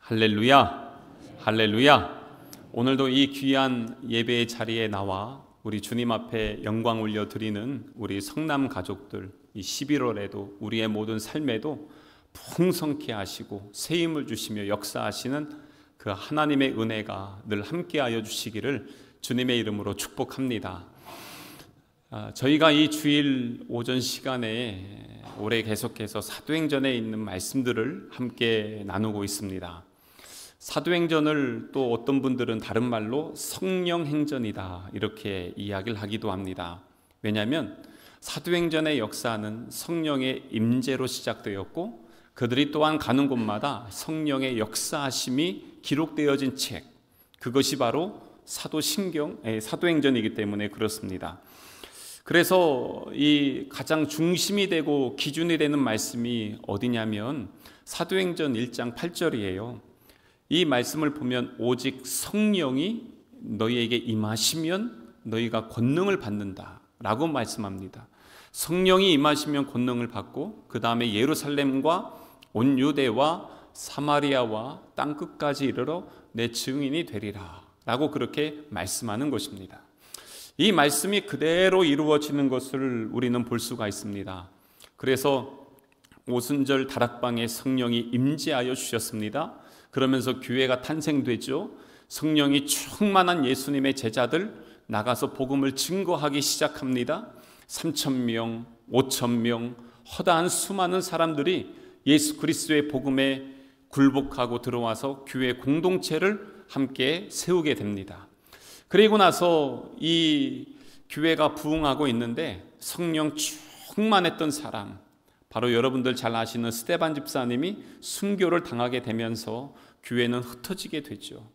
할렐루야, 할렐루야. 오늘도 이 귀한 예배의 자리에 나와 우리 주님 앞에 영광 올려드리는 우리 성남 가족들, 이 11월에도 우리의 모든 삶에도 풍성케 하시고 새 힘을 주시며 역사하시는 그 하나님의 은혜가 늘 함께하여 주시기를 주님의 이름으로 축복합니다. 저희가 이 주일 오전 시간에 올해 계속해서 사도행전에 있는 말씀들을 함께 나누고 있습니다. 사도행전을 또 어떤 분들은 다른 말로 성령행전이다 이렇게 이야기를 하기도 합니다. 왜냐하면 사도행전의 역사는 성령의 임재로 시작되었고 그들이 또한 가는 곳마다 성령의 역사하심이 기록되어진 책, 그것이 바로 사도행전이기 때문에 그렇습니다. 그래서 이 가장 중심이 되고 기준이 되는 말씀이 어디냐면 사도행전 1장 8절이에요. 이 말씀을 보면 오직 성령이 너희에게 임하시면 너희가 권능을 받는다 라고 말씀합니다. 성령이 임하시면 권능을 받고 그 다음에 예루살렘과 온 유대와 사마리아와 땅끝까지 이르러 내 증인이 되리라 라고 그렇게 말씀하는 것입니다. 이 말씀이 그대로 이루어지는 것을 우리는 볼 수가 있습니다. 그래서 오순절 다락방에 성령이 임재하여 주셨습니다. 그러면서 교회가 탄생되죠. 성령이 충만한 예수님의 제자들 나가서 복음을 증거하기 시작합니다. 3,000명, 5,000명, 허다한 수많은 사람들이 예수 그리스도의 복음에 굴복하고 들어와서 교회 공동체를 함께 세우게 됩니다. 그리고 나서 이 교회가 부흥하고 있는데 성령 충만했던 사람, 바로 여러분들 잘 아시는 스데반 집사님이 순교를 당하게 되면서 교회는 흩어지게 되죠.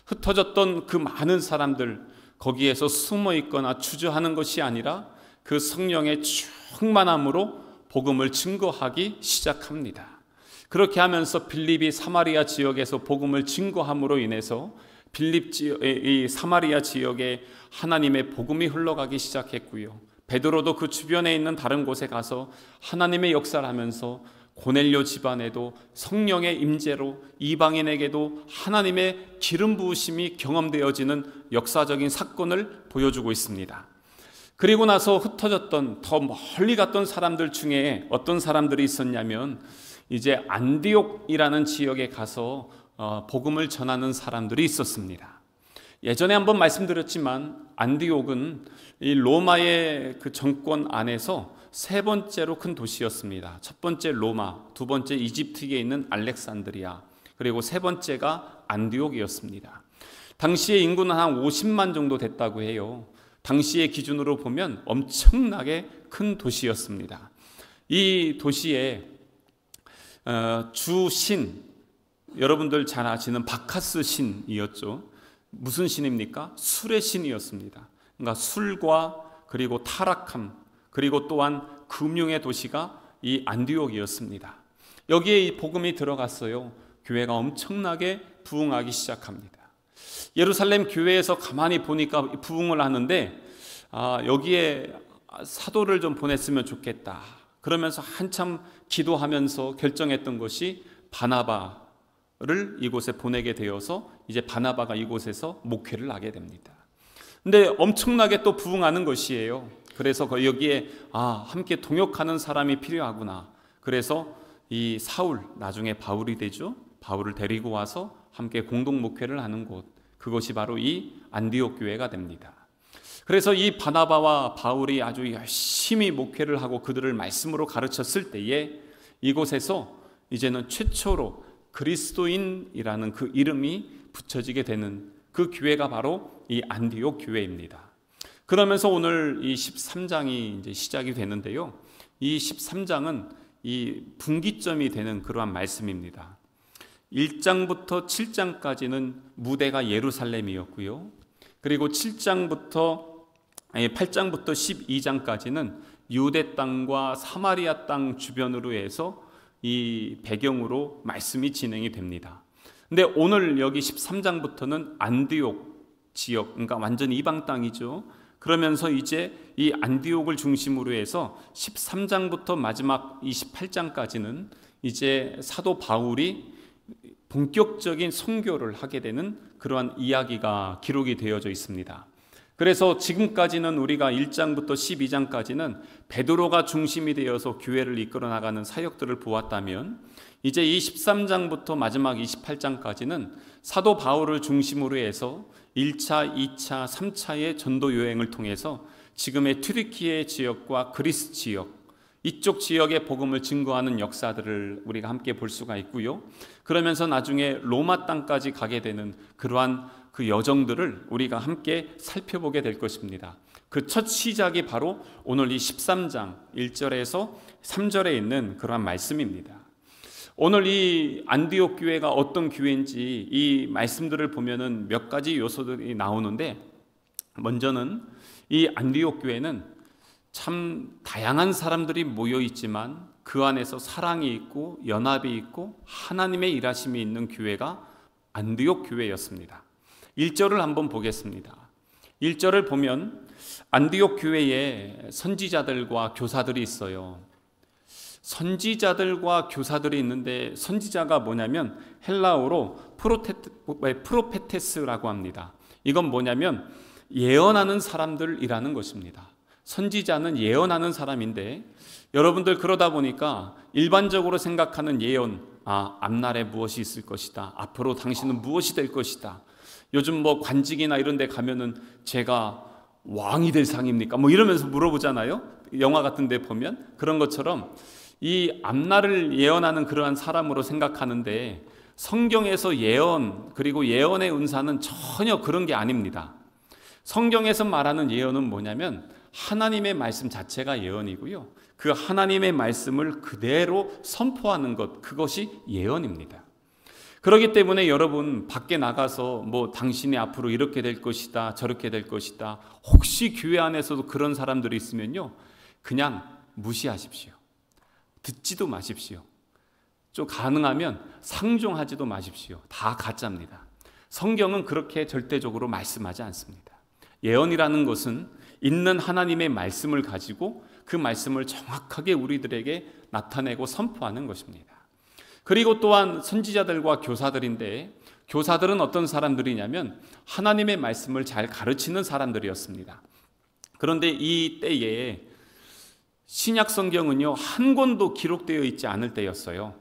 흩어졌던 그 많은 사람들, 거기에서 숨어 있거나 주저하는 것이 아니라 그 성령의 충만함으로 복음을 증거하기 시작합니다. 그렇게 하면서 빌립이 사마리아 지역에서 복음을 증거함으로 인해서 이 사마리아 지역에 하나님의 복음이 흘러가기 시작했고요. 베드로도 그 주변에 있는 다른 곳에 가서 하나님의 역사를 하면서 고넬료 집안에도 성령의 임재로 이방인에게도 하나님의 기름 부으심이 경험되어지는 역사적인 사건을 보여주고 있습니다. 그리고 나서 흩어졌던 더 멀리 갔던 사람들 중에 어떤 사람들이 있었냐면 이제 안디옥이라는 지역에 가서 복음을 전하는 사람들이 있었습니다. 예전에 한번 말씀드렸지만 안디옥은 이 로마의 그 정권 안에서 세 번째로 큰 도시였습니다. 첫 번째 로마, 두 번째 이집트에 있는 알렉산드리아, 그리고 세 번째가 안디옥이었습니다. 당시의 인구는 한 50만 정도 됐다고 해요. 당시의 기준으로 보면 엄청나게 큰 도시였습니다. 이 도시에 주신, 여러분들 잘 아시는 바카스 신이었죠. 무슨 신입니까? 술의 신이었습니다. 그러니까 술과 그리고 타락함, 그리고 또한 금융의 도시가 이 안디옥이었습니다. 여기에 이 복음이 들어갔어요. 교회가 엄청나게 부흥하기 시작합니다. 예루살렘 교회에서 가만히 보니까 부흥을 하는데 여기에 사도를 좀 보냈으면 좋겠다. 그러면서 한참 기도하면서 결정했던 것이 바나바를 이곳에 보내게 되어서 이제 바나바가 이곳에서 목회를 하게 됩니다. 근데 엄청나게 또 부흥하는 것이에요. 그래서 여기에 함께 동역하는 사람이 필요하구나. 그래서 이 사울, 나중에 바울이 되죠. 바울을 데리고 와서 함께 공동 목회를 하는 곳, 그것이 바로 이 안디옥 교회가 됩니다. 그래서 이 바나바와 바울이 아주 열심히 목회를 하고 그들을 말씀으로 가르쳤을 때에 이곳에서 이제는 최초로 그리스도인이라는 그 이름이 붙여지게 되는 그 교회가 바로 이 안디옥 교회입니다. 그러면서 오늘 이 13장이 이제 시작이 되는데요. 이 13장은 이 분기점이 되는 그러한 말씀입니다. 1장부터 7장까지는 무대가 예루살렘이었고요. 그리고 8장부터 12장까지는 유대 땅과 사마리아 땅 주변으로 해서 이 배경으로 말씀이 진행이 됩니다. 근데 오늘 여기 13장부터는 안디옥 지역, 그러니까 완전 이방 땅이죠. 그러면서 이제 이 안디옥을 중심으로 해서 13장부터 마지막 28장까지는 이제 사도 바울이 본격적인 선교를 하게 되는 그러한 이야기가 기록이 되어져 있습니다. 그래서 지금까지는 우리가 1장부터 12장까지는 베드로가 중심이 되어서 교회를 이끌어 나가는 사역들을 보았다면, 이제 이 13장부터 마지막 28장까지는 사도 바울을 중심으로 해서 1차, 2차, 3차의 전도 여행을 통해서 지금의 튀르키예 지역과 그리스 지역, 이쪽 지역의 복음을 증거하는 역사들을 우리가 함께 볼 수가 있고요. 그러면서 나중에 로마 땅까지 가게 되는 그러한 그 여정들을 우리가 함께 살펴보게 될 것입니다. 그 첫 시작이 바로 오늘 이 13장 1절에서 3절에 있는 그러한 말씀입니다. 오늘 이 안디옥 교회가 어떤 교회인지 이 말씀들을 보면은 몇 가지 요소들이 나오는데, 먼저는 이 안디옥 교회는 참 다양한 사람들이 모여 있지만 그 안에서 사랑이 있고 연합이 있고 하나님의 일하심이 있는 교회가 안디옥 교회였습니다. 1절을 한번 보겠습니다. 1절을 보면 안디옥 교회에 선지자들과 교사들이 있어요. 선지자들과 교사들이 있는데, 선지자가 뭐냐면 헬라어로 프로페테스라고 합니다. 이건 뭐냐면 예언하는 사람들이라는 것입니다. 선지자는 예언하는 사람인데, 여러분들 그러다 보니까 일반적으로 생각하는 예언, 앞날에 무엇이 있을 것이다, 앞으로 당신은 무엇이 될 것이다, 요즘 뭐 관직이나 이런 데 가면은 제가 왕이 될 상입니까? 뭐 이러면서 물어보잖아요. 영화 같은 데 보면. 그런 것처럼 이 앞날을 예언하는 그러한 사람으로 생각하는데, 성경에서 예언, 그리고 예언의 은사는 전혀 그런 게 아닙니다. 성경에서 말하는 예언은 뭐냐면 하나님의 말씀 자체가 예언이고요, 그 하나님의 말씀을 그대로 선포하는 것, 그것이 예언입니다. 그렇기 때문에 여러분 밖에 나가서 뭐 당신이 앞으로 이렇게 될 것이다, 저렇게 될 것이다, 혹시 교회 안에서도 그런 사람들이 있으면요, 그냥 무시하십시오. 듣지도 마십시오. 좀 가능하면 상종하지도 마십시오. 다 가짜입니다. 성경은 그렇게 절대적으로 말씀하지 않습니다. 예언이라는 것은 있는 하나님의 말씀을 가지고 그 말씀을 정확하게 우리들에게 나타내고 선포하는 것입니다. 그리고 또한 선지자들과 교사들인데, 교사들은 어떤 사람들이냐면 하나님의 말씀을 잘 가르치는 사람들이었습니다. 그런데 이 때에 신약 성경은요, 한 권도 기록되어 있지 않을 때였어요.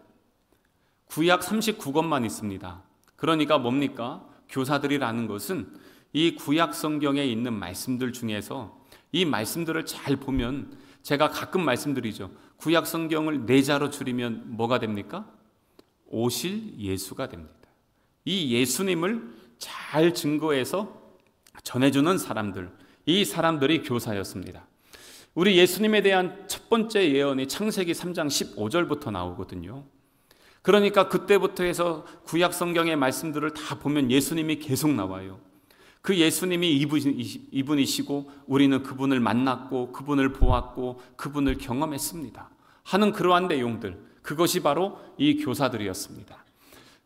구약 39권만 있습니다. 그러니까 뭡니까? 교사들이라는 것은 이 구약 성경에 있는 말씀들 중에서 이 말씀들을 잘 보면, 제가 가끔 말씀드리죠. 구약 성경을 네 자로 줄이면 뭐가 됩니까? 오실 예수가 됩니다. 이 예수님을 잘 증거해서 전해주는 사람들, 이 사람들이 교사였습니다. 우리 예수님에 대한 첫 번째 예언이 창세기 3장 15절부터 나오거든요. 그러니까 그때부터 해서 구약 성경의 말씀들을 다 보면 예수님이 계속 나와요. 그 예수님이 이분이시고 우리는 그분을 만났고 그분을 보았고 그분을 경험했습니다 하는 그러한 내용들, 그것이 바로 이 교사들이었습니다.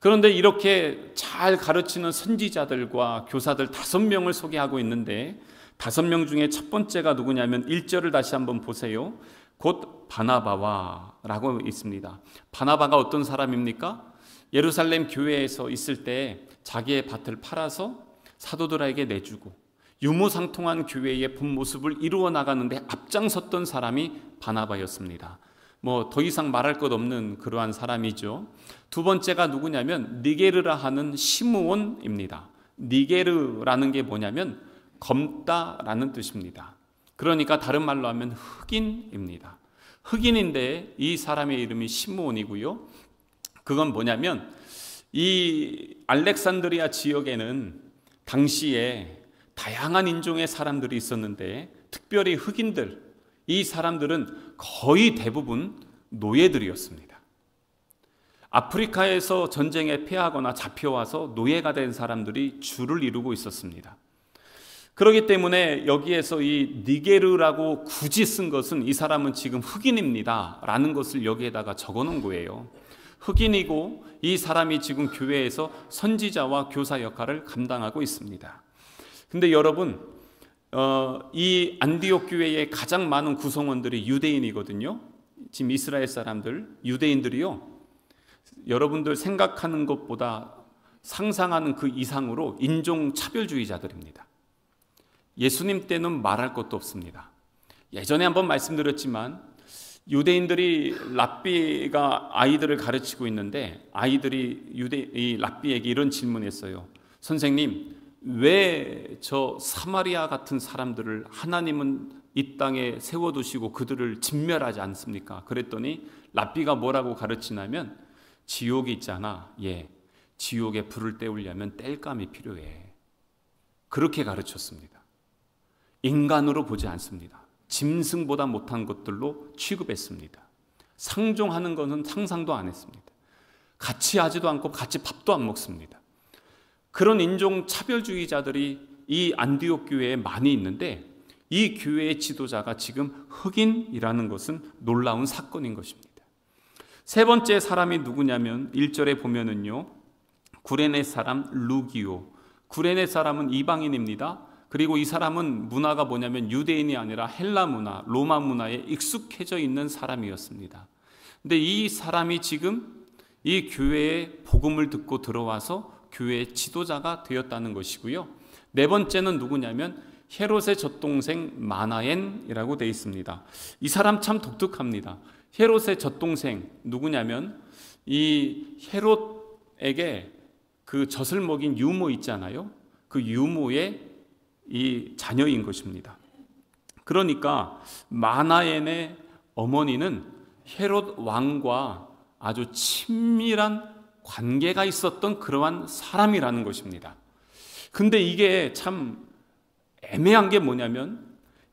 그런데 이렇게 잘 가르치는 선지자들과 교사들 5명을 소개하고 있는데, 5명 중에 첫 번째가 누구냐면 1절을 다시 한번 보세요. 곧 바나바와 라고 있습니다. 바나바가 어떤 사람입니까? 예루살렘 교회에서 있을 때 자기의 밭을 팔아서 사도들에게 내주고 유무상통한 교회의 본 모습을 이루어 나가는데 앞장섰던 사람이 바나바였습니다. 뭐 더 이상 말할 것 없는 그러한 사람이죠. 두 번째가 누구냐면 니게르라 하는 시므온입니다. 니게르라는 게 뭐냐면 검다라는 뜻입니다. 그러니까 다른 말로 하면 흑인입니다. 흑인인데 이 사람의 이름이 시므온이고요. 그건 뭐냐면 이 알렉산드리아 지역에는 당시에 다양한 인종의 사람들이 있었는데, 특별히 흑인들, 이 사람들은 거의 대부분 노예들이었습니다. 아프리카에서 전쟁에 패하거나 잡혀와서 노예가 된 사람들이 주를 이루고 있었습니다. 그렇기 때문에 여기에서 이 니게르라고 굳이 쓴 것은 이 사람은 지금 흑인입니다 라는 것을 여기에다가 적어 놓은 거예요. 흑인이고 이 사람이 지금 교회에서 선지자와 교사 역할을 감당하고 있습니다. 근데 여러분, 이 안디옥 교회의 가장 많은 구성원들이 유대인이거든요. 지금 이스라엘 사람들, 유대인들이요, 여러분들 생각하는 것보다 상상하는 그 이상으로 인종차별주의자들입니다. 예수님 때는 말할 것도 없습니다. 예전에 한번 말씀드렸지만 유대인들이 랍비가 아이들을 가르치고 있는데 아이들이 이 랍비에게 이런 질문했어요. 선생님, 왜 저 사마리아 같은 사람들을 하나님은 이 땅에 세워두시고 그들을 진멸하지 않습니까? 그랬더니 랍비가 뭐라고 가르치냐면 지옥이 있잖아. 예, 지옥에 불을 때우려면 땔감이 필요해. 그렇게 가르쳤습니다. 인간으로 보지 않습니다. 짐승보다 못한 것들로 취급했습니다. 상종하는 것은 상상도 안 했습니다. 같이 하지도 않고 같이 밥도 안 먹습니다. 그런 인종차별주의자들이 이 안디옥 교회에 많이 있는데 이 교회의 지도자가 지금 흑인이라는 것은 놀라운 사건인 것입니다. 세 번째 사람이 누구냐면 1절에 보면은요, 구레네 사람 루기오. 구레네 사람은 이방인입니다. 그리고 이 사람은 문화가 뭐냐면 유대인이 아니라 헬라 문화, 로마 문화에 익숙해져 있는 사람이었습니다. 근데 이 사람이 지금 이 교회에 복음을 듣고 들어와서 교회의 지도자가 되었다는 것이고요. 네 번째는 누구냐면 헤롯의 젖동생 마나엔이라고 되어 있습니다. 이 사람 참 독특합니다. 헤롯의 젖동생 누구냐면 이 헤롯에게 그 젖을 먹인 유모 있잖아요. 그 유모의 이 자녀인 것입니다. 그러니까 마나엔의 어머니는 헤롯 왕과 아주 친밀한 관계가 있었던 그러한 사람이라는 것입니다. 근데 이게 참 애매한 게 뭐냐면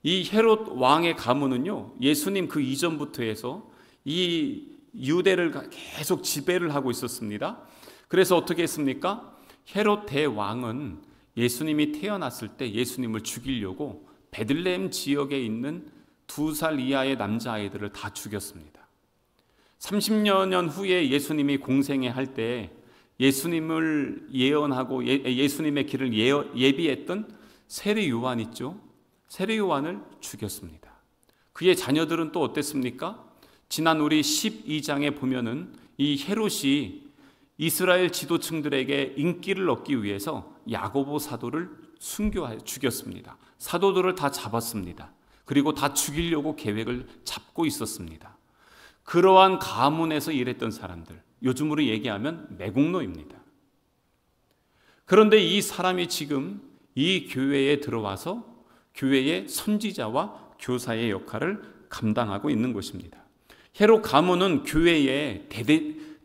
이 헤롯 왕의 가문은요, 예수님 그 이전부터 해서 이 유대를 계속 지배를 하고 있었습니다. 그래서 어떻게 했습니까? 헤롯 대왕은 예수님이 태어났을 때 예수님을 죽이려고 베들레헴 지역에 있는 2살 이하의 남자아이들을 다 죽였습니다. 30여 년 후에 예수님이 공생애 할 때 예수님을 예언하고 예수님의 길을 예비했던 세례 요한 있죠? 세례 요한을 죽였습니다. 그의 자녀들은 또 어땠습니까? 지난 우리 12장에 보면은 이 헤롯이 이스라엘 지도층들에게 인기를 얻기 위해서 야고보 사도를 순교하여 죽였습니다. 사도들을 다 잡았습니다. 그리고 다 죽이려고 계획을 잡고 있었습니다. 그러한 가문에서 일했던 사람들, 요즘으로 얘기하면 매국노입니다. 그런데 이 사람이 지금 이 교회에 들어와서 교회의 선지자와 교사의 역할을 감당하고 있는 것입니다. 헤롯 가문은 교회의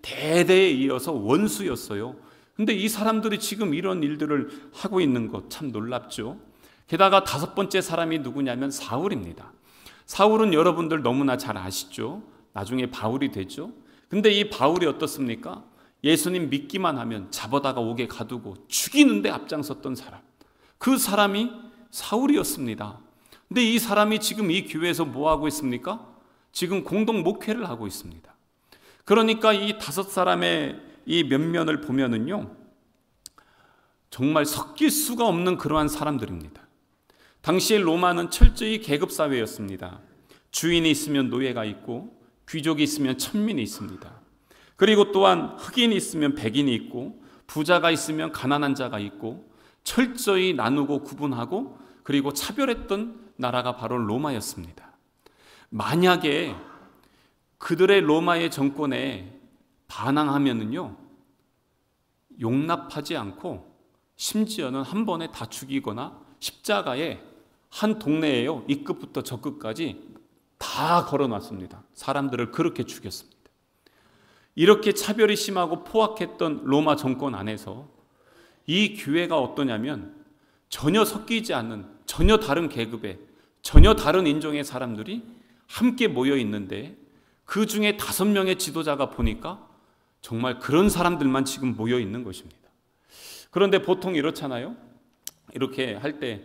대대에 이어서 원수였어요. 근데 이 사람들이 지금 이런 일들을 하고 있는 것 참 놀랍죠. 게다가 다섯 번째 사람이 누구냐면 사울입니다. 사울은 여러분들 너무나 잘 아시죠. 나중에 바울이 되죠. 근데 이 바울이 어떻습니까? 예수님 믿기만 하면 잡아다가 옥에 가두고 죽이는데 앞장섰던 사람. 그 사람이 사울이었습니다. 근데 이 사람이 지금 이 교회에서 뭐 하고 있습니까? 지금 공동 목회를 하고 있습니다. 그러니까 이 다섯 사람의 이 면면을 보면은요, 정말 섞일 수가 없는 그러한 사람들입니다. 당시의 로마는 철저히 계급사회였습니다. 주인이 있으면 노예가 있고 귀족이 있으면 천민이 있습니다. 그리고 또한 흑인이 있으면 백인이 있고 부자가 있으면 가난한 자가 있고 철저히 나누고 구분하고 그리고 차별했던 나라가 바로 로마였습니다. 만약에 그들의 로마의 정권에 반항하면은요, 용납하지 않고 심지어는 한 번에 다 죽이거나 십자가에 한 동네에요, 이 끝부터 저 끝까지 다 걸어놨습니다. 사람들을 그렇게 죽였습니다. 이렇게 차별이 심하고 포악했던 로마 정권 안에서 이 교회가 어떠냐면 전혀 섞이지 않는, 전혀 다른 계급의, 전혀 다른 인종의 사람들이 함께 모여 있는데 그 중에 5명의 지도자가 보니까 정말 그런 사람들만 지금 모여 있는 것입니다. 그런데 보통 이렇잖아요. 이렇게 할 때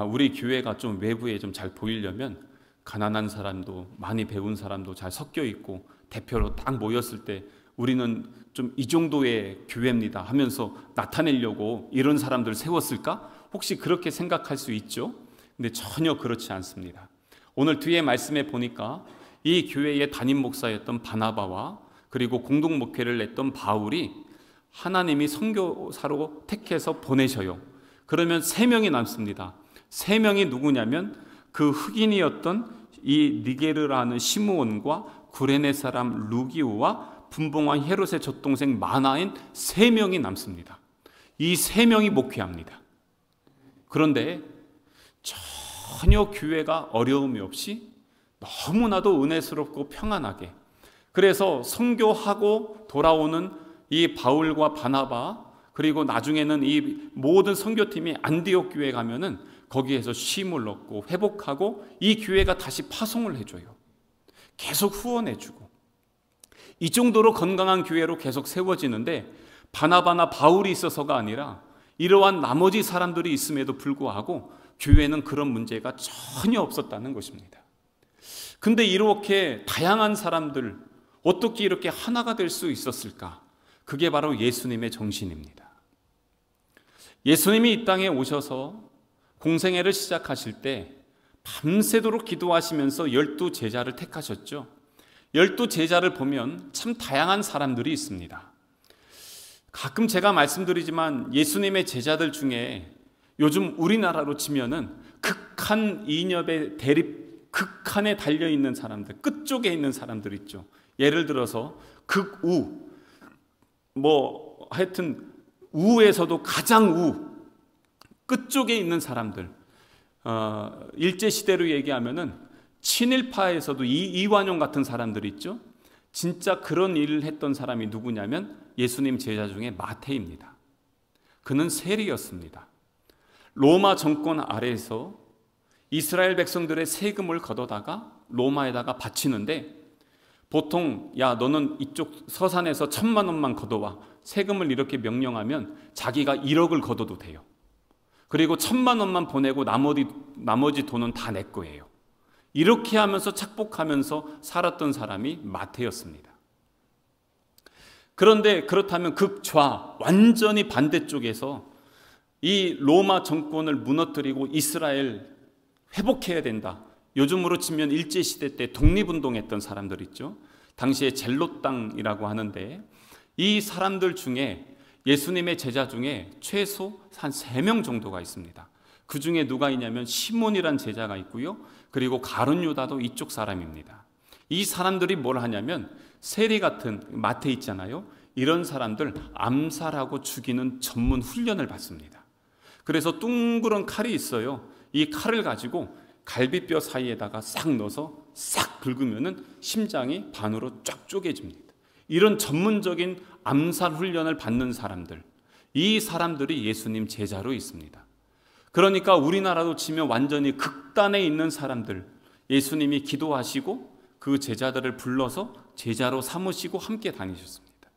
우리 교회가 좀 외부에 좀 잘 보이려면 가난한 사람도 많이 배운 사람도 잘 섞여 있고 대표로 딱 모였을 때 우리는 좀 이 정도의 교회입니다 하면서 나타내려고 이런 사람들을 세웠을까? 혹시 그렇게 생각할 수 있죠? 근데 전혀 그렇지 않습니다. 오늘 뒤에 말씀에 보니까 이 교회의 담임 목사였던 바나바와 그리고 공동 목회를 냈던 바울이 하나님이 선교사로 택해서 보내셔요. 그러면 3명이 남습니다. 3명이 누구냐면 그 흑인이었던 이 니게르라는 시므온과 구레네 사람 루기우와 분봉왕 헤롯의 젖동생 마나인 3명이 남습니다. 이 3명이 목회합니다. 그런데 전혀 교회가 어려움이 없이 너무나도 은혜스럽고 평안하게, 그래서 선교하고 돌아오는 이 바울과 바나바, 그리고 나중에는 이 모든 선교팀이 안디옥 교회에 가면은 거기에서 쉼을 얻고 회복하고 이 교회가 다시 파송을 해줘요. 계속 후원해주고, 이 정도로 건강한 교회로 계속 세워지는데, 바나바나 바울이 있어서가 아니라 이러한 나머지 사람들이 있음에도 불구하고 교회는 그런 문제가 전혀 없었다는 것입니다. 근데 이렇게 다양한 사람들, 어떻게 이렇게 하나가 될 수 있었을까? 그게 바로 예수님의 정신입니다. 예수님이 이 땅에 오셔서 공생애를 시작하실 때 밤새도록 기도하시면서 12제자를 택하셨죠. 12제자를 보면 참 다양한 사람들이 있습니다. 가끔 제가 말씀드리지만 예수님의 제자들 중에 요즘 우리나라로 치면은 극한 이념의 대립, 극한에 달려있는 사람들, 끝쪽에 있는 사람들 있죠. 예를 들어서 극우, 하여튼 우에서도 가장 우, 끝쪽에 있는 사람들, 일제시대로 얘기하면은 친일파에서도 이완용 같은 사람들이 있죠. 진짜 그런 일을 했던 사람이 누구냐면 예수님 제자 중에 마태입니다. 그는 세리였습니다. 로마 정권 아래에서 이스라엘 백성들의 세금을 걷어다가 로마에다가 바치는데, 보통 야 너는 이쪽 서산에서 1,000만 원만 걷어와, 세금을 이렇게 명령하면 자기가 1억을 걷어도 돼요. 그리고 1,000만 원만 보내고 나머지 돈은 다 내 거예요. 이렇게 하면서 착복하면서 살았던 사람이 마태였습니다. 그런데 그렇다면 극좌, 완전히 반대쪽에서 이 로마 정권을 무너뜨리고 이스라엘 회복해야 된다. 요즘으로 치면 일제시대 때 독립운동했던 사람들 있죠. 당시에 젤롯당이라고 하는데, 이 사람들 중에 예수님의 제자 중에 최소 한 3명 정도가 있습니다. 그 중에 누가 있냐면 시몬이란 제자가 있고요. 그리고 가룟 유다도 이쪽 사람입니다. 이 사람들이 뭘 하냐면 세리 같은 마태 있잖아요. 이런 사람들 암살하고 죽이는 전문 훈련을 받습니다. 그래서 둥그런 칼이 있어요. 이 칼을 가지고 갈비뼈 사이에다가 싹 넣어서 싹 긁으면은 심장이 반으로 쫙 쪼개집니다. 이런 전문적인 암살 훈련을 받는 사람들, 이 사람들이 예수님 제자로 있습니다. 그러니까 우리나라도 치면 완전히 극단에 있는 사람들, 예수님이 기도하시고 그 제자들을 불러서 제자로 삼으시고 함께 다니셨습니다.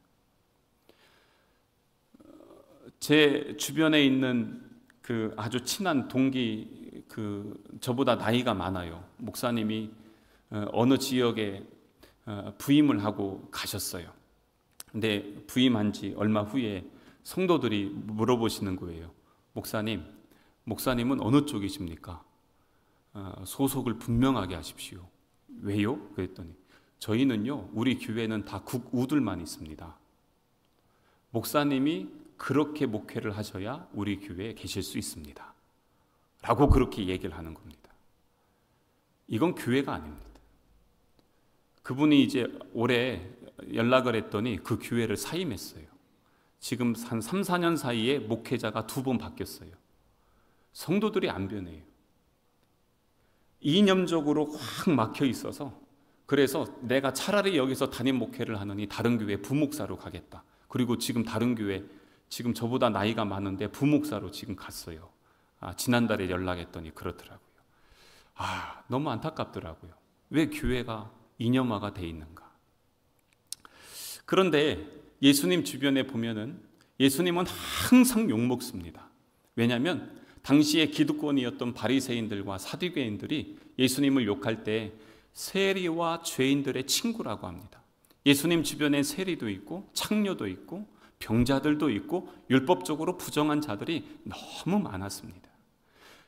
제 주변에 있는 그 아주 친한 동기, 저보다 나이가 많아요. 목사님이 어느 지역에 부임을 하고 가셨어요. 근데 부임한 지 얼마 후에 성도들이 물어보시는 거예요. 목사님은 어느 쪽이십니까? 소속을 분명하게 하십시오. 왜요? 그랬더니 저희는요, 우리 교회는 다 국우들만 있습니다. 목사님이 그렇게 목회를 하셔야 우리 교회에 계실 수 있습니다. 라고 그렇게 얘기를 하는 겁니다. 이건 교회가 아닙니다. 그분이 이제 올해 연락을 했더니 그 교회를 사임했어요. 지금 한 3, 4년 사이에 목회자가 2번 바뀌었어요. 성도들이 안 변해요. 이념적으로 확 막혀 있어서, 그래서 내가 차라리 여기서 담임 목회를 하느니 다른 교회 부목사로 가겠다. 그리고 지금 다른 교회, 지금 저보다 나이가 많은데 부목사로 지금 갔어요. 지난달에 연락했더니 그렇더라고요. 너무 안타깝더라고요. 왜 교회가 이념화가 돼 있는가? 그런데 예수님 주변에 보면은 예수님은 항상 욕먹습니다. 왜냐하면 당시에 기득권이었던 바리새인들과 사두개인들이 예수님을 욕할 때 세리와 죄인들의 친구라고 합니다. 예수님 주변에 세리도 있고 창녀도 있고 병자들도 있고 율법적으로 부정한 자들이 너무 많았습니다.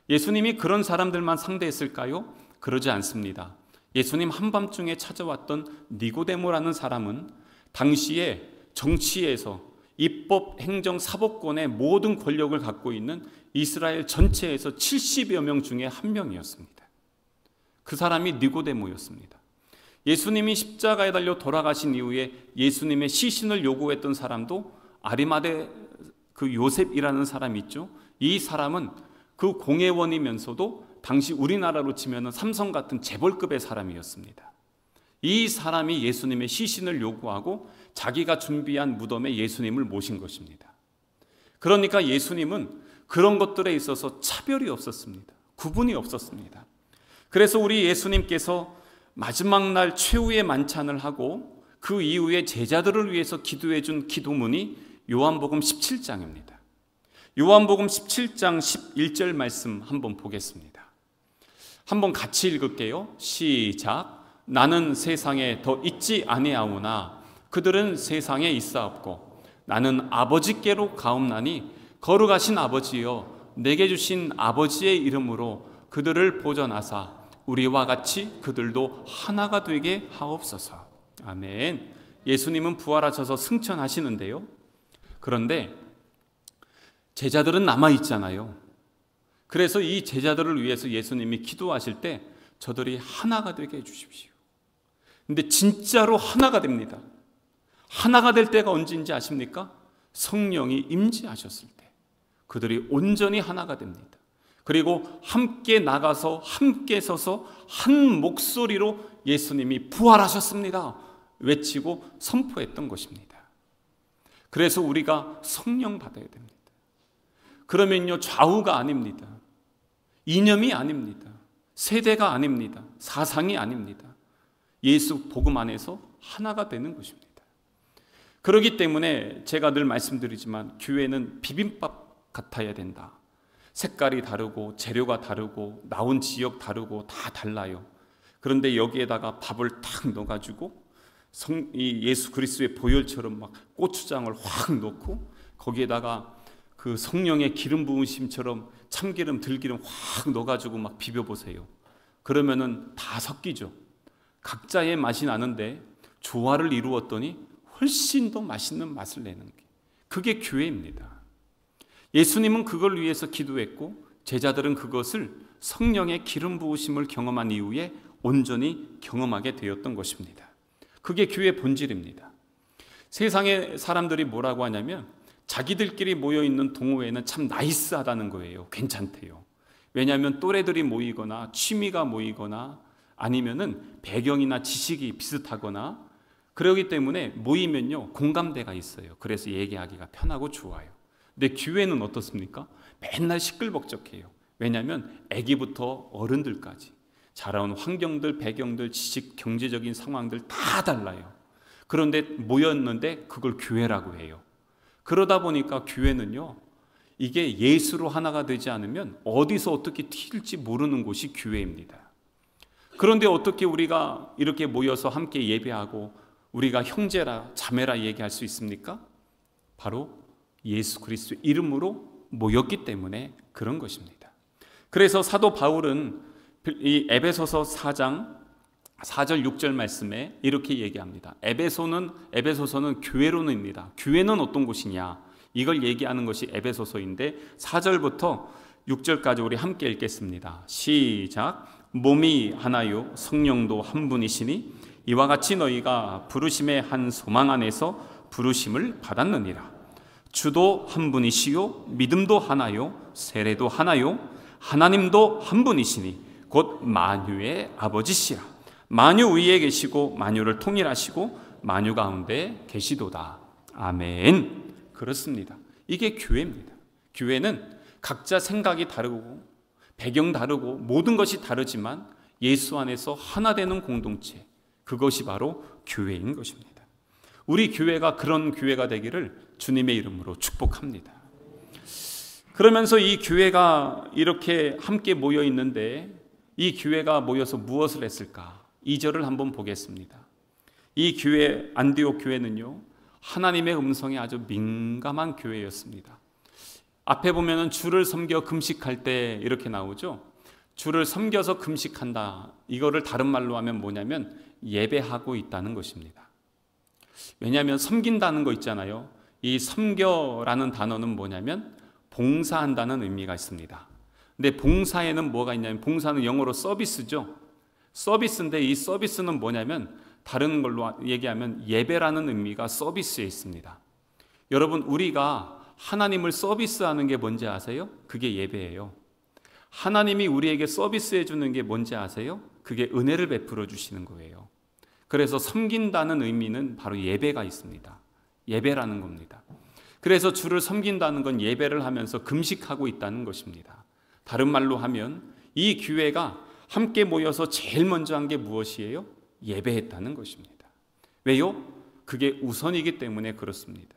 예수님이 그런 사람들만 상대했을까요? 그러지 않습니다. 예수님 한밤중에 찾아왔던 니고데모라는 사람은 당시에 정치에서 입법, 행정, 사법권의 모든 권력을 갖고 있는 이스라엘 전체에서 70여 명 중에 한 명이었습니다. 그 사람이 니고데모였습니다. 예수님이 십자가에 달려 돌아가신 이후에 예수님의 시신을 요구했던 사람도 아리마대 그 요셉이라는 사람이 있죠. 이 사람은 그 공회원이면서도 당시 우리나라로 치면 삼성 같은 재벌급의 사람이었습니다. 이 사람이 예수님의 시신을 요구하고 자기가 준비한 무덤에 예수님을 모신 것입니다. 그러니까 예수님은 그런 것들에 있어서 차별이 없었습니다. 구분이 없었습니다. 그래서 우리 예수님께서 마지막 날 최후의 만찬을 하고 그 이후에 제자들을 위해서 기도해 준 기도문이 요한복음 17장입니다. 요한복음 17장 11절 말씀 한번 보겠습니다. 한번 같이 읽을게요. 시작. 나는 세상에 더 있지 아니하오나 그들은 세상에 있사옵고 나는 아버지께로 가옵나니 거룩하신 아버지여 내게 주신 아버지의 이름으로 그들을 보전하사 우리와 같이 그들도 하나가 되게 하옵소서. 아멘. 예수님은 부활하셔서 승천하시는데요. 그런데 제자들은 남아있잖아요. 그래서 이 제자들을 위해서 예수님이 기도하실 때 저들이 하나가 되게 해주십시오. 근데 진짜로 하나가 됩니다. 하나가 될 때가 언제인지 아십니까? 성령이 임재하셨을 때 그들이 온전히 하나가 됩니다. 그리고 함께 나가서 함께 서서 한 목소리로 예수님이 부활하셨습니다 외치고 선포했던 것입니다. 그래서 우리가 성령 받아야 됩니다. 그러면요, 좌우가 아닙니다. 이념이 아닙니다. 세대가 아닙니다. 사상이 아닙니다. 예수 복음 안에서 하나가 되는 것입니다. 그렇기 때문에 제가 늘 말씀드리지만 교회는 비빔밥 같아야 된다. 색깔이 다르고 재료가 다르고 나온 지역 다르고 다 달라요. 그런데 여기에다가 밥을 탁 넣어가지고 이 예수 그리스도의 보혈처럼 막 고추장을 확 넣고 거기에다가 그 성령의 기름 부으심처럼 참기름 들기름 확 넣어가지고 막 비벼보세요. 그러면은 다 섞이죠. 각자의 맛이 나는데 조화를 이루었더니 훨씬 더 맛있는 맛을 내는 게 그게 교회입니다. 예수님은 그걸 위해서 기도했고 제자들은 그것을 성령의 기름 부으심을 경험한 이후에 온전히 경험하게 되었던 것입니다. 그게 교회의 본질입니다. 세상의 사람들이 뭐라고 하냐면 자기들끼리 모여있는 동호회는 참 나이스하다는 거예요. 괜찮대요. 왜냐하면 또래들이 모이거나 취미가 모이거나 아니면은 배경이나 지식이 비슷하거나 그러기 때문에 모이면요 공감대가 있어요. 그래서 얘기하기가 편하고 좋아요. 근데 교회는 어떻습니까? 맨날 시끌벅적해요. 왜냐하면 아기부터 어른들까지 자라온 환경들, 배경들, 지식, 경제적인 상황들 다 달라요. 그런데 모였는데 그걸 교회라고 해요. 그러다 보니까 교회는요 이게 예수로 하나가 되지 않으면 어디서 어떻게 튈지 모르는 곳이 교회입니다. 그런데 어떻게 우리가 이렇게 모여서 함께 예배하고 우리가 형제라 자매라 얘기할 수 있습니까? 바로 예수 그리스도의 이름으로 모였기 때문에 그런 것입니다. 그래서 사도 바울은 이 에베소서 4장 4절 6절 말씀에 이렇게 얘기합니다. 에베소서는 교회론입니다. 교회는 어떤 곳이냐 이걸 얘기하는 것이 에베소서인데 4절부터 6절까지 우리 함께 읽겠습니다. 시작. 몸이 하나요 성령도 한 분이시니 이와 같이 너희가 부르심의 한 소망 안에서 부르심을 받았느니라. 주도 한 분이시요 믿음도 하나요 세례도 하나요 하나님도 한 분이시니 곧 만유의 아버지시라. 만유 위에 계시고 만유를 통일하시고 만유 가운데 계시도다. 아멘. 그렇습니다. 이게 교회입니다. 교회는 각자 생각이 다르고 배경 다르고 모든 것이 다르지만 예수 안에서 하나 되는 공동체, 그것이 바로 교회인 것입니다. 우리 교회가 그런 교회가 되기를 주님의 이름으로 축복합니다. 그러면서 이 교회가 이렇게 함께 모여 있는데 이 교회가 모여서 무엇을 했을까? 2절을 한번 보겠습니다. 이 교회, 안디옥 교회는요 하나님의 음성에 아주 민감한 교회였습니다. 앞에 보면은 주를 섬겨 금식할 때 이렇게 나오죠. 주를 섬겨서 금식한다. 이거를 다른 말로 하면 뭐냐면 예배하고 있다는 것입니다. 왜냐하면 섬긴다는 거 있잖아요. 이 섬겨라는 단어는 뭐냐면 봉사한다는 의미가 있습니다. 근데 봉사에는 뭐가 있냐면, 봉사는 영어로 서비스죠. 서비스인데 이 서비스는 뭐냐면, 다른 걸로 얘기하면 예배라는 의미가 서비스에 있습니다. 여러분, 우리가 하나님을 서비스하는 게 뭔지 아세요? 그게 예배예요. 하나님이 우리에게 서비스해 주는 게 뭔지 아세요? 그게 은혜를 베풀어 주시는 거예요. 그래서 섬긴다는 의미는 바로 예배가 있습니다. 예배라는 겁니다. 그래서 주를 섬긴다는 건 예배를 하면서 금식하고 있다는 것입니다. 다른 말로 하면 이 교회가 함께 모여서 제일 먼저 한 게 무엇이에요? 예배했다는 것입니다. 왜요? 그게 우선이기 때문에 그렇습니다.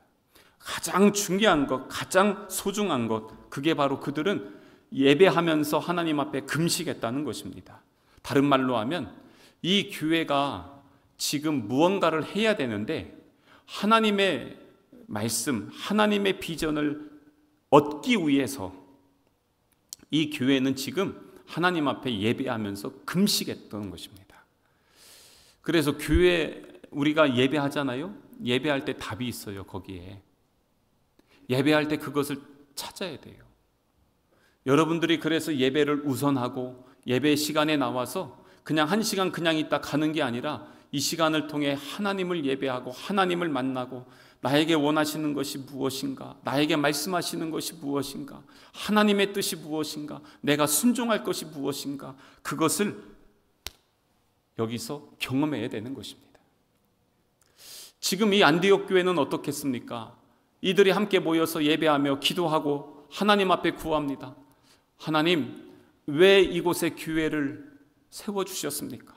가장 중요한 것, 가장 소중한 것, 그게 바로 그들은 예배하면서 하나님 앞에 금식했다는 것입니다. 다른 말로 하면 이 교회가 지금 무언가를 해야 되는데 하나님의 말씀, 하나님의 비전을 얻기 위해서 이 교회는 지금 하나님 앞에 예배하면서 금식했던 것입니다. 그래서 교회 우리가 예배하잖아요. 예배할 때 답이 있어요. 거기에 예배할 때 그것을 찾아야 돼요. 여러분들이 그래서 예배를 우선하고 예배 시간에 나와서 그냥 한 시간 그냥 있다 가는 게 아니라 이 시간을 통해 하나님을 예배하고 하나님을 만나고 나에게 원하시는 것이 무엇인가, 나에게 말씀하시는 것이 무엇인가, 하나님의 뜻이 무엇인가, 내가 순종할 것이 무엇인가, 그것을 여기서 경험해야 되는 것입니다. 지금 이 안디옥 교회는 어떻겠습니까? 이들이 함께 모여서 예배하며 기도하고 하나님 앞에 구합니다. 하나님, 왜 이곳에 교회를 세워주셨습니까?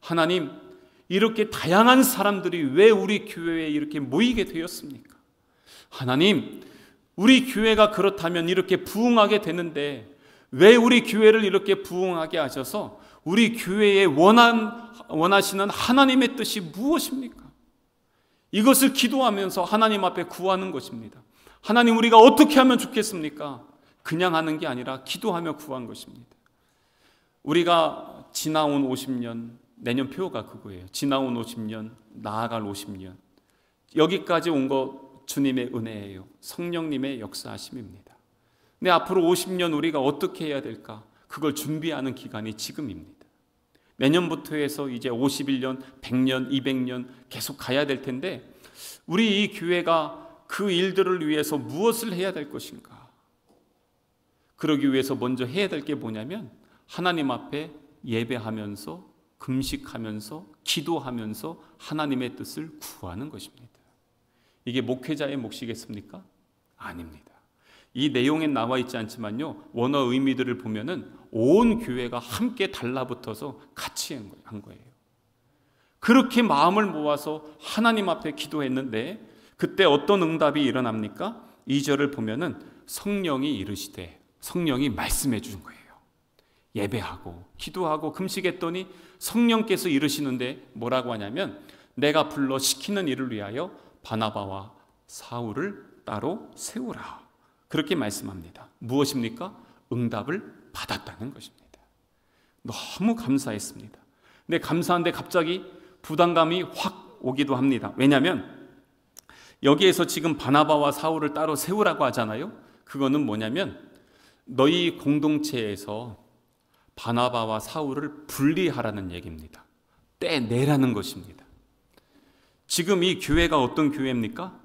하나님, 이렇게 다양한 사람들이 왜 우리 교회에 이렇게 모이게 되었습니까? 하나님, 우리 교회가 그렇다면 이렇게 부흥하게 되는데 왜 우리 교회를 이렇게 부흥하게 하셔서 우리 교회에 원하시는 하나님의 뜻이 무엇입니까? 이것을 기도하면서 하나님 앞에 구하는 것입니다. 하나님, 우리가 어떻게 하면 좋겠습니까? 그냥 하는 게 아니라 기도하며 구한 것입니다. 우리가 지나온 50년, 내년 표어가 그거예요. 지나온 50년, 나아갈 50년. 여기까지 온 거 주님의 은혜예요. 성령님의 역사하심입니다. 근데 앞으로 50년 우리가 어떻게 해야 될까? 그걸 준비하는 기간이 지금입니다. 내년부터 해서 이제 51년, 100년, 200년 계속 가야 될 텐데 우리 이 교회가 그 일들을 위해서 무엇을 해야 될 것인가? 그러기 위해서 먼저 해야 될 게 뭐냐면 하나님 앞에 예배하면서 금식하면서 기도하면서 하나님의 뜻을 구하는 것입니다. 이게 목회자의 몫이겠습니까? 아닙니다. 이 내용에 나와 있지 않지만요, 원어 의미들을 보면은 온 교회가 함께 달라붙어서 같이 한 거예요. 그렇게 마음을 모아서 하나님 앞에 기도했는데 그때 어떤 응답이 일어납니까? 2절을 보면은 성령이 이르시되, 성령이 말씀해 주는 거예요. 예배하고 기도하고 금식했더니 성령께서 이르시는데 뭐라고 하냐면 내가 불러 시키는 일을 위하여 바나바와 사울을 따로 세우라. 그렇게 말씀합니다. 무엇입니까? 응답을 받았다는 것입니다. 너무 감사했습니다. 근데 감사한데 갑자기 부담감이 확 오기도 합니다. 왜냐하면 여기에서 지금 바나바와 사울을 따로 세우라고 하잖아요. 그거는 뭐냐면 너희 공동체에서 바나바와 사울을 분리하라는 얘기입니다. 떼내라는 것입니다. 지금 이 교회가 어떤 교회입니까?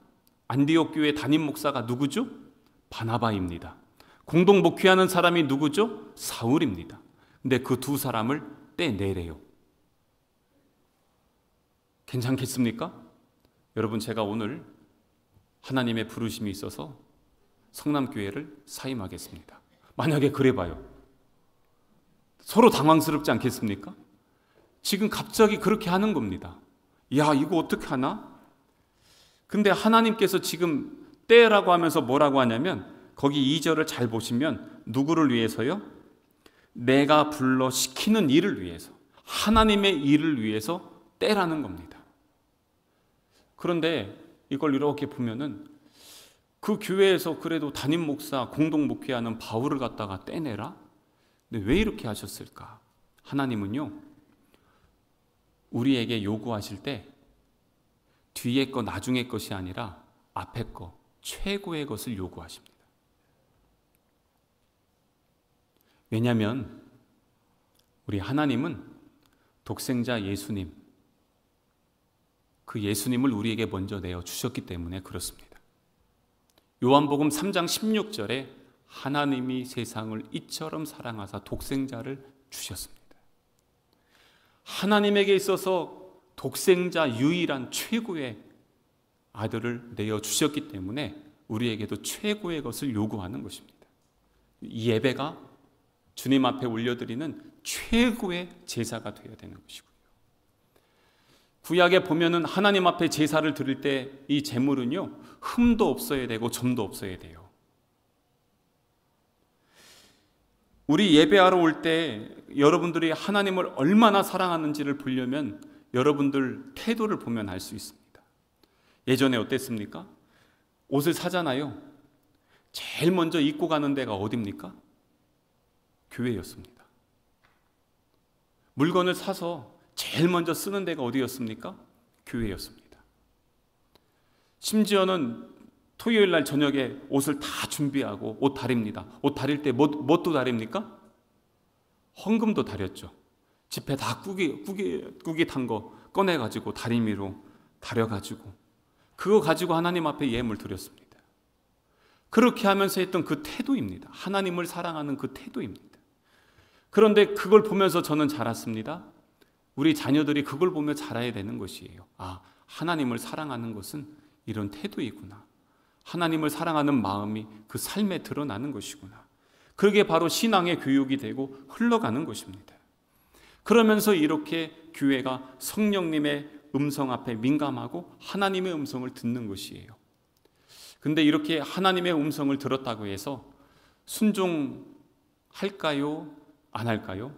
안디옥 교회 담임 목사가 누구죠? 바나바입니다. 공동 목회하는 사람이 누구죠? 사울입니다. 근데 그 두 사람을 떼내래요. 괜찮겠습니까? 여러분, 제가 오늘 하나님의 부르심이 있어서 성남교회를 사임하겠습니다. 만약에 그래봐요. 서로 당황스럽지 않겠습니까? 지금 갑자기 그렇게 하는 겁니다. 야, 이거 어떻게 하나? 근데 하나님께서 지금 떼라고 하면서 뭐라고 하냐면 거기 2절을 잘 보시면 누구를 위해서요? 내가 불러 시키는 일을 위해서, 하나님의 일을 위해서 떼라는 겁니다. 그런데 이걸 이렇게 보면은 그 교회에서 그래도 담임 목사, 공동 목회하는 바울을 갖다가 떼내라? 근데 왜 이렇게 하셨을까? 하나님은요, 우리에게 요구하실 때 뒤에 거 나중에 것이 아니라 앞에 거 최고의 것을 요구하십니다. 왜냐하면 우리 하나님은 독생자 예수님, 그 예수님을 우리에게 먼저 내어주셨기 때문에 그렇습니다. 요한복음 3장 16절에 하나님이 세상을 이처럼 사랑하사 독생자를 주셨습니다. 하나님에게 있어서 독생자 유일한 최고의 아들을 내어주셨기 때문에 우리에게도 최고의 것을 요구하는 것입니다. 이 예배가 주님 앞에 올려드리는 최고의 제사가 되어야 되는 것이고요. 구약에 보면은 하나님 앞에 제사를 드릴 때 이 제물은요, 흠도 없어야 되고 점도 없어야 돼요. 우리 예배하러 올 때 여러분들이 하나님을 얼마나 사랑하는지를 보려면 여러분들 태도를 보면 알 수 있습니다. 예전에 어땠습니까? 옷을 사잖아요. 제일 먼저 입고 가는 데가 어디입니까? 교회였습니다. 물건을 사서 제일 먼저 쓰는 데가 어디였습니까? 교회였습니다. 심지어는 토요일 날 저녁에 옷을 다 준비하고 옷 다립니다. 옷 다릴 때 뭣도 다립니까? 헌금도 다렸죠. 집에 다 꾸깃 한 거 꺼내가지고 다리미로 다려가지고 그거 가지고 하나님 앞에 예물 드렸습니다. 그렇게 하면서 했던 그 태도입니다. 하나님을 사랑하는 그 태도입니다. 그런데 그걸 보면서 저는 자랐습니다. 우리 자녀들이 그걸 보며 자라야 되는 것이에요. 아, 하나님을 사랑하는 것은 이런 태도이구나. 하나님을 사랑하는 마음이 그 삶에 드러나는 것이구나. 그게 바로 신앙의 교육이 되고 흘러가는 것입니다. 그러면서 이렇게 교회가 성령님의 음성 앞에 민감하고 하나님의 음성을 듣는 것이에요. 근데 이렇게 하나님의 음성을 들었다고 해서 순종할까요? 안 할까요?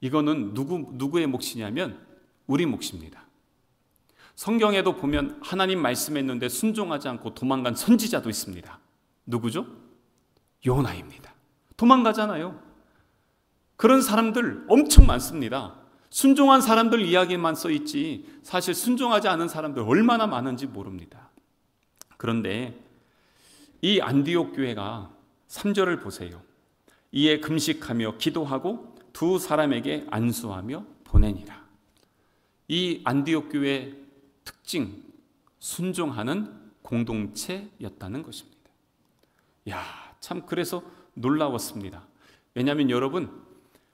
이거는 누구의 몫이냐면 우리 몫입니다. 성경에도 보면 하나님 말씀했는데 순종하지 않고 도망간 선지자도 있습니다. 누구죠? 요나입니다. 도망가잖아요. 그런 사람들 엄청 많습니다. 순종한 사람들 이야기만 써 있지 사실 순종하지 않은 사람들 얼마나 많은지 모릅니다. 그런데 이 안디옥 교회가 3절을 보세요. 이에 금식하며 기도하고 두 사람에게 안수하며 보내니라. 이 안디옥 교회의 특징, 순종하는 공동체였다는 것입니다. 야, 참 그래서 놀라웠습니다. 왜냐하면 여러분,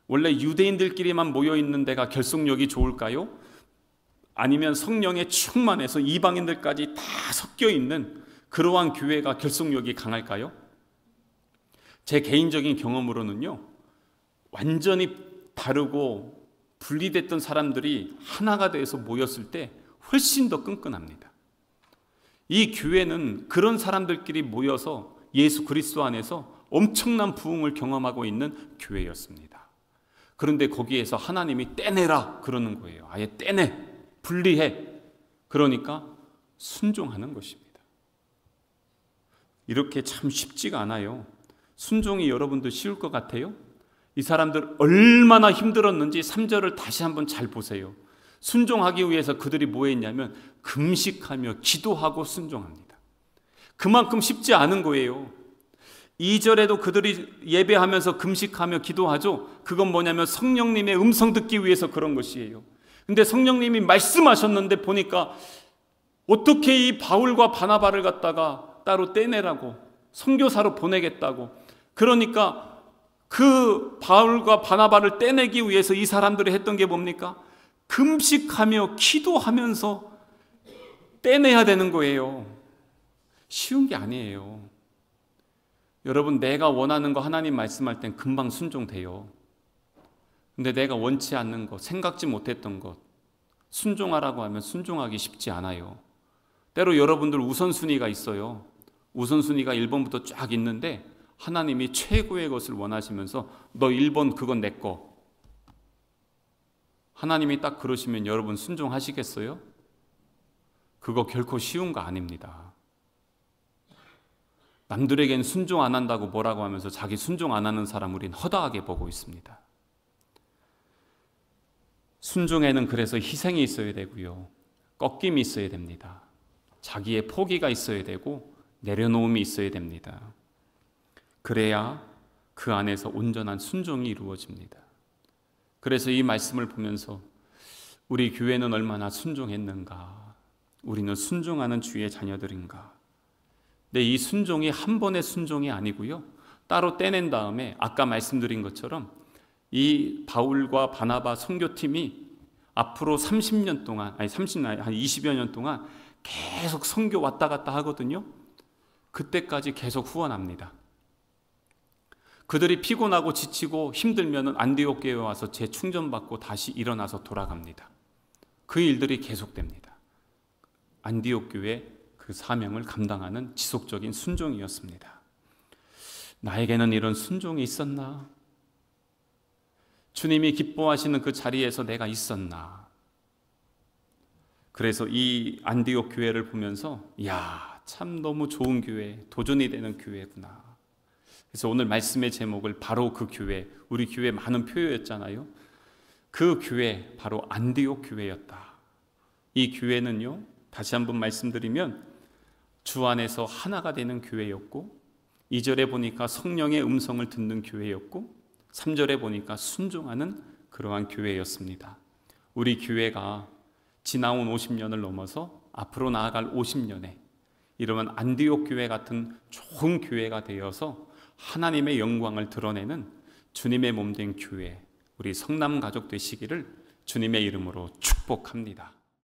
원래 유대인들끼리만 모여 있는 데가 결속력이 좋을까요? 아니면 성령에 충만해서 이방인들까지 다 섞여 있는 그러한 교회가 결속력이 강할까요? 제 개인적인 경험으로는요, 완전히 다르고 분리됐던 사람들이 하나가 돼서 모였을 때 훨씬 더 끈끈합니다. 이 교회는 그런 사람들끼리 모여서 예수 그리스도 안에서 엄청난 부흥을 경험하고 있는 교회였습니다. 그런데 거기에서 하나님이 떼내라 그러는 거예요. 아예 떼내, 분리해. 그러니까 순종하는 것입니다. 이렇게 참 쉽지가 않아요. 순종이 여러분들 쉬울 것 같아요? 이 사람들 얼마나 힘들었는지 3절을 다시 한번 잘 보세요. 순종하기 위해서 그들이 뭐 했냐면 금식하며 기도하고 순종합니다. 그만큼 쉽지 않은 거예요. 2절에도 그들이 예배하면서 금식하며 기도하죠. 그건 뭐냐면 성령님의 음성 듣기 위해서 그런 것이에요. 근데 성령님이 말씀하셨는데 보니까 어떻게 이 바울과 바나바를 갖다가 따로 떼내라고 선교사로 보내겠다고, 그러니까 그 바울과 바나바를 떼내기 위해서 이 사람들이 했던 게 뭡니까? 금식하며 기도하면서 떼내야 되는 거예요. 쉬운 게 아니에요. 여러분, 내가 원하는 거 하나님 말씀할 땐 금방 순종돼요. 근데 내가 원치 않는 것, 생각지 못했던 것 순종하라고 하면 순종하기 쉽지 않아요. 때로 여러분들 우선순위가 있어요. 우선순위가 1번부터 쫙 있는데 하나님이 최고의 것을 원하시면서 너 1번 그건 내 거. 하나님이 딱 그러시면 여러분 순종하시겠어요? 그거 결코 쉬운 거 아닙니다. 남들에겐 순종 안 한다고 뭐라고 하면서 자기 순종 안 하는 사람 우린 허다하게 보고 있습니다. 순종에는 그래서 희생이 있어야 되고요. 꺾임이 있어야 됩니다. 자기의 포기가 있어야 되고 내려놓음이 있어야 됩니다. 그래야 그 안에서 온전한 순종이 이루어집니다. 그래서 이 말씀을 보면서 우리 교회는 얼마나 순종했는가, 우리는 순종하는 주의 자녀들인가. 근데 이 순종이 한 번의 순종이 아니고요, 따로 떼낸 다음에 아까 말씀드린 것처럼 이 바울과 바나바 선교팀이 앞으로 30년 동안, 한 20여 년 동안 계속 선교 왔다 갔다 하거든요. 그때까지 계속 후원합니다. 그들이 피곤하고 지치고 힘들면 안디옥 교회에 와서 재충전받고 다시 일어나서 돌아갑니다. 그 일들이 계속됩니다. 안디옥 교회 그 사명을 감당하는 지속적인 순종이었습니다. 나에게는 이런 순종이 있었나? 주님이 기뻐하시는 그 자리에서 내가 있었나? 그래서 이 안디옥 교회를 보면서 참 너무 좋은 교회, 도전이 되는 교회구나. 그래서 오늘 말씀의 제목을 바로 그 교회, 우리 교회 많은 표였잖아요. 그 교회 바로 안디옥 교회였다. 이 교회는요, 다시 한번 말씀드리면 주 안에서 하나가 되는 교회였고, 2절에 보니까 성령의 음성을 듣는 교회였고, 3절에 보니까 순종하는 그러한 교회였습니다. 우리 교회가 지나온 50년을 넘어서 앞으로 나아갈 50년에 이러한 안디옥 교회 같은 좋은 교회가 되어서 하나님의 영광을 드러내는 주님의 몸된 교회, 우리 성남 가족 되시기를 주님의 이름으로 축복합니다.